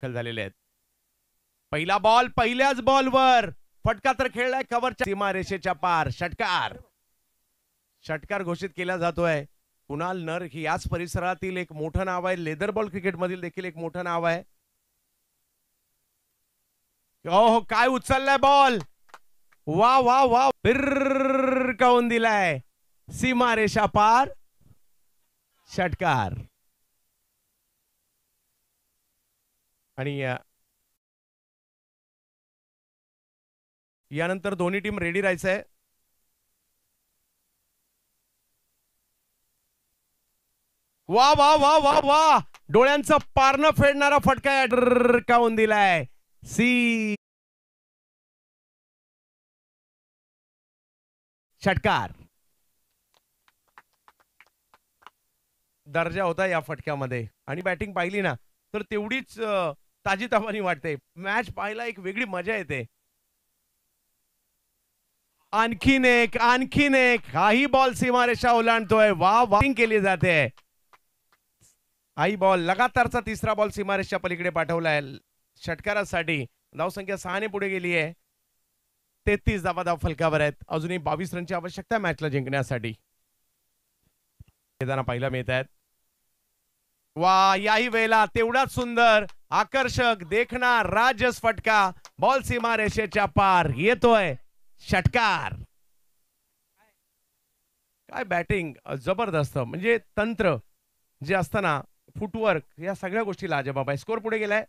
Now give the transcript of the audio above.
झालेले आहेत. पहिला बॉल पहिल्याच बॉलवर फटका तर खेळलाय कव्हरच्या सीमारेषेच्या पार. षटकार षटकार घोषित केला जातोय. कुणाल नर ही याच परिसरातील एक मोठं नाव आहे. लेदर बॉल क्रिकेट मधील देखील एक मोठं नाव आहे. हो काय उचललाय बॉल. वा वा वा फिरकावून दिलाय सीमारेषा पार. षटकार. आणि यानंतर दोन्ही टीम रेडी राहायचंय. वा वा वा वा वा डोळ्यांचं पारणं फेडणारा फटका काऊन दिलाय. षटकार. दर्जा होता या फटक्यामध्ये. आणि बॅटिंग पाहिली ना तर तेवढीच ताजीतवानी वाटते. मॅच पाहायला एक वेगळी मजा येते. आणखीन एक काही बॉल सीमारेषा ओलांडतोय. वा बॉलिंग केली जाते. आई बॉल लगातारचा तिसरा बॉल सीमारेषा पलीकडे पाठवलाय षटकारासाठी. धावसंख्या 6 ने पुढे गेली आहे. 33 धावा फलकावर आहेत. अजूनही 22 रनची आवश्यकता मॅचला जिंकण्यासाठी. पाहायला मिळत आहेत. वा याही वेळेला तेवढाच सुंदर आकर्षक देखना राजस फटका बॉल सीमारेषेच्या पार येतोय. षटकार. काय बॅटिंग जबरदस्त. म्हणजे तंत्र जे असताना फुटवर्क या सगळ्या गोष्टी लाजबाब आहे. स्कोर पुढे गेलाय